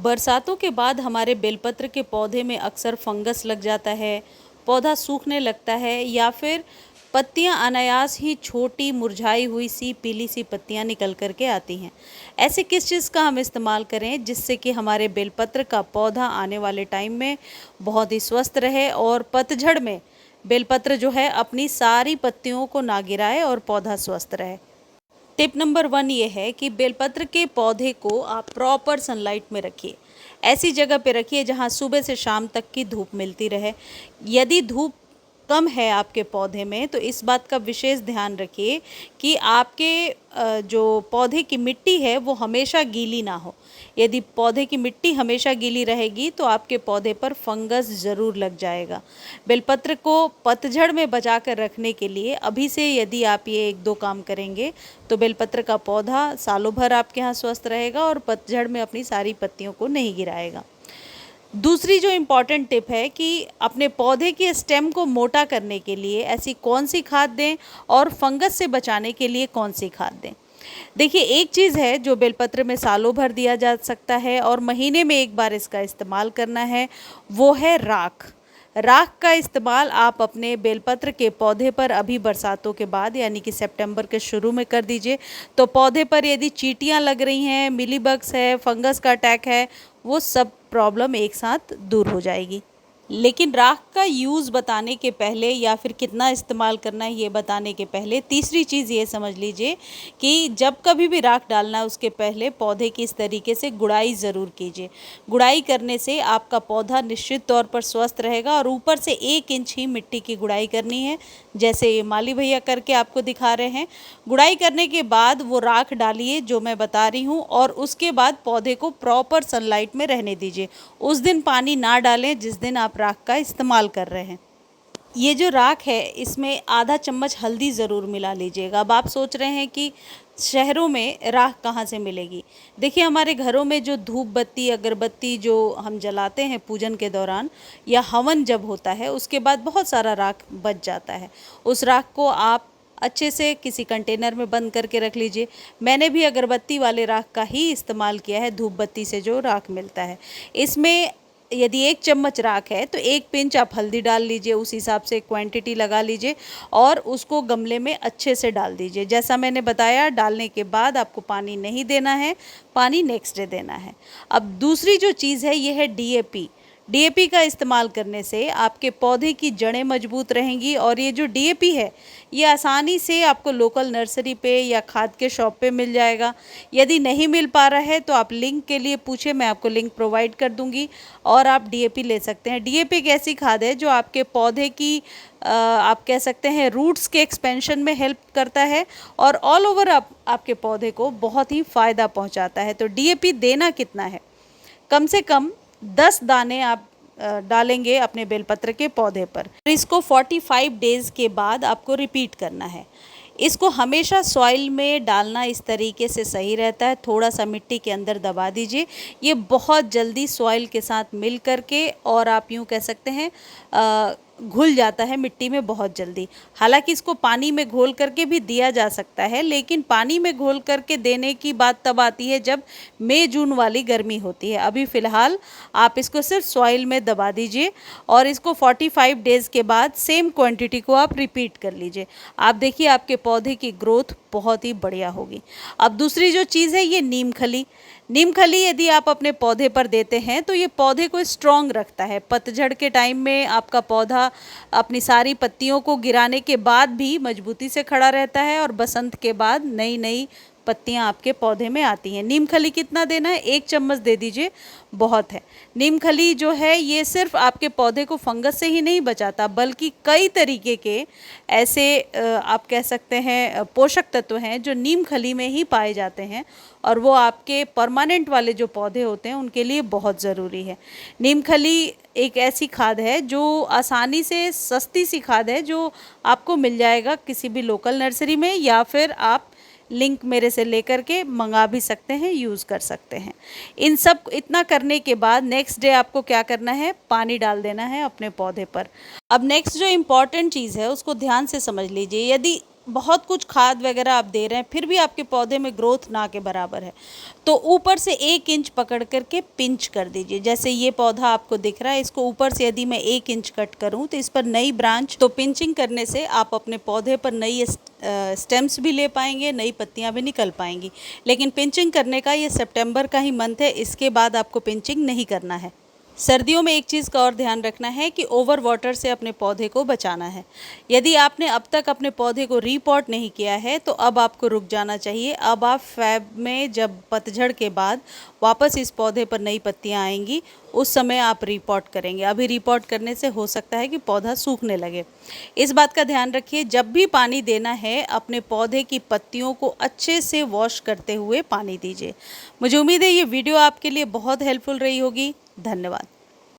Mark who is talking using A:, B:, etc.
A: बरसातों के बाद हमारे बेलपत्र के पौधे में अक्सर फंगस लग जाता है, पौधा सूखने लगता है या फिर पत्तियां अनायास ही छोटी मुरझाई हुई सी पीली सी पत्तियां निकल कर के आती हैं। ऐसे किस चीज़ का हम इस्तेमाल करें जिससे कि हमारे बेलपत्र का पौधा आने वाले टाइम में बहुत ही स्वस्थ रहे और पतझड़ में बेलपत्र जो है अपनी सारी पत्तियों को ना गिराए और पौधा स्वस्थ रहे। टिप नंबर 1 ये है कि बेलपत्र के पौधे को आप प्रॉपर सनलाइट में रखिए। ऐसी जगह पे रखिए जहाँ सुबह से शाम तक की धूप मिलती रहे। यदि धूप कम है आपके पौधे में तो इस बात का विशेष ध्यान रखिए कि आपके जो पौधे की मिट्टी है वो हमेशा गीली ना हो। यदि पौधे की मिट्टी हमेशा गीली रहेगी तो आपके पौधे पर फंगस ज़रूर लग जाएगा। बेलपत्र को पतझड़ में बचा कर रखने के लिए अभी से यदि आप ये 1-2 काम करेंगे तो बेलपत्र का पौधा सालों भर आपके यहाँ स्वस्थ रहेगा और पतझड़ में अपनी सारी पत्तियों को नहीं गिराएगा। दूसरी जो इम्पॉर्टेंट टिप है कि अपने पौधे के स्टेम को मोटा करने के लिए ऐसी कौन सी खाद दें और फंगस से बचाने के लिए कौन सी खाद दें। देखिए, एक चीज़ है जो बेलपत्र में सालों भर दिया जा सकता है और महीने में एक बार इसका इस्तेमाल करना है, वो है राख। राख का इस्तेमाल आप अपने बेलपत्र के पौधे पर अभी बरसातों के बाद यानी कि सितंबर के शुरू में कर दीजिए। तो पौधे पर यदि चींटियां लग रही हैं, मिलीबग्स है, फंगस का अटैक है, वो सब प्रॉब्लम एक साथ दूर हो जाएगी। लेकिन राख का यूज़ बताने के पहले या फिर कितना इस्तेमाल करना है ये बताने के पहले तीसरी चीज़ ये समझ लीजिए कि जब कभी भी राख डालना है उसके पहले पौधे की इस तरीके से गुड़ाई ज़रूर कीजिए। गुड़ाई करने से आपका पौधा निश्चित तौर पर स्वस्थ रहेगा और ऊपर से 1 इंच ही मिट्टी की गुड़ाई करनी है, जैसे ये माली भैया करके आपको दिखा रहे हैं। गुड़ाई करने के बाद वो राख डालिए जो मैं बता रही हूँ और उसके बाद पौधे को प्रॉपर सनलाइट में रहने दीजिए। उस दिन पानी ना डालें जिस दिन आप राख का इस्तेमाल कर रहे हैं। ये जो राख है इसमें आधा चम्मच हल्दी ज़रूर मिला लीजिएगा। अब आप सोच रहे हैं कि शहरों में राख कहाँ से मिलेगी। देखिए, हमारे घरों में जो धूप बत्ती अगरबत्ती जो हम जलाते हैं पूजन के दौरान या हवन जब होता है उसके बाद बहुत सारा राख बच जाता है। उस राख को आप अच्छे से किसी कंटेनर में बंद करके रख लीजिए। मैंने भी अगरबत्ती वाले राख का ही इस्तेमाल किया है, धूप बत्ती से जो राख मिलता है। इसमें यदि 1 चम्मच राख है तो 1 पिंच आप हल्दी डाल लीजिए, उस हिसाब से क्वांटिटी लगा लीजिए और उसको गमले में अच्छे से डाल दीजिए। जैसा मैंने बताया, डालने के बाद आपको पानी नहीं देना है, पानी नेक्स्ट डे देना है। अब दूसरी जो चीज़ है ये है डीएपी। डीएपी का इस्तेमाल करने से आपके पौधे की जड़ें मजबूत रहेंगी और ये जो डीएपी है ये आसानी से आपको लोकल नर्सरी पे या खाद के शॉप पे मिल जाएगा। यदि नहीं मिल पा रहा है तो आप लिंक के लिए पूछे, मैं आपको लिंक प्रोवाइड कर दूंगी और आप डीएपी ले सकते हैं। डीएपी एक ऐसी खाद है जो आपके पौधे की आप कह सकते हैं रूट्स के एक्सपेंशन में हेल्प करता है और ऑल ओवर आपके पौधे को बहुत ही फ़ायदा पहुँचाता है। तो डीएपी देना कितना है? कम से कम 10 दाने आप डालेंगे अपने बेलपत्र के पौधे पर। इसको 45 डेज़ के बाद आपको रिपीट करना है। इसको हमेशा सॉइल में डालना इस तरीके से सही रहता है, थोड़ा सा मिट्टी के अंदर दबा दीजिए। ये बहुत जल्दी सॉइल के साथ मिल करके और आप यूँ कह सकते हैं घुल जाता है मिट्टी में बहुत जल्दी। हालांकि इसको पानी में घोल करके भी दिया जा सकता है, लेकिन पानी में घोल करके देने की बात तब आती है जब मई जून वाली गर्मी होती है। अभी फ़िलहाल आप इसको सिर्फ सॉइल में दबा दीजिए और इसको 45 डेज़ के बाद सेम क्वांटिटी को आप रिपीट कर लीजिए। आप देखिए आपके पौधे की ग्रोथ बहुत ही बढ़िया होगी। अब दूसरी जो चीज़ है ये नीम खली। नीम खली यदि आप अपने पौधे पर देते हैं तो ये पौधे को स्ट्रॉन्ग रखता है। पतझड़ के टाइम में आपका पौधा अपनी सारी पत्तियों को गिराने के बाद भी मजबूती से खड़ा रहता है और बसंत के बाद नई नई पत्तियां आपके पौधे में आती हैं। नीम खली कितना देना है? 1 चम्मच दे दीजिए, बहुत है। नीम खली जो है ये सिर्फ आपके पौधे को फंगस से ही नहीं बचाता बल्कि कई तरीके के ऐसे आप कह सकते हैं पोषक तत्व हैं जो नीम खली में ही पाए जाते हैं और वो आपके परमानेंट वाले जो पौधे होते हैं उनके लिए बहुत ज़रूरी है। नीम खली एक ऐसी खाद है जो आसानी से सस्ती सी खाद है जो आपको मिल जाएगा किसी भी लोकल नर्सरी में या फिर आप लिंक मेरे से लेकर के मंगा भी सकते हैं, यूज़ कर सकते हैं। इन सब इतना करने के बाद नेक्स्ट डे आपको क्या करना है? पानी डाल देना है अपने पौधे पर। अब नेक्स्ट जो इम्पॉर्टेंट चीज़ है उसको ध्यान से समझ लीजिए। यदि बहुत कुछ खाद वगैरह आप दे रहे हैं फिर भी आपके पौधे में ग्रोथ ना के बराबर है, तो ऊपर से 1 इंच पकड़ करके पिंच कर दीजिए। जैसे ये पौधा आपको दिख रहा है, इसको ऊपर से यदि मैं 1 इंच कट करूं तो इस पर नई ब्रांच, तो पिंचिंग करने से आप अपने पौधे पर नई स्टेम्स भी ले पाएंगे, नई पत्तियां भी निकल पाएंगी। लेकिन पिंचिंग करने का ये सितंबर का ही मंथ है, इसके बाद आपको पिंचिंग नहीं करना है। सर्दियों में एक चीज़ का और ध्यान रखना है कि ओवर वाटर से अपने पौधे को बचाना है। यदि आपने अब तक अपने पौधे को रीपॉट नहीं किया है तो अब आपको रुक जाना चाहिए। अब आप फ़ेब में, जब पतझड़ के बाद वापस इस पौधे पर नई पत्तियां आएंगी, उस समय आप रीपॉट करेंगे। अभी रीपॉट करने से हो सकता है कि पौधा सूखने लगे। इस बात का ध्यान रखिए, जब भी पानी देना है अपने पौधे की पत्तियों को अच्छे से वॉश करते हुए पानी दीजिए। मुझे उम्मीद है ये वीडियो आपके लिए बहुत हेल्पफुल रही होगी। धन्यवाद।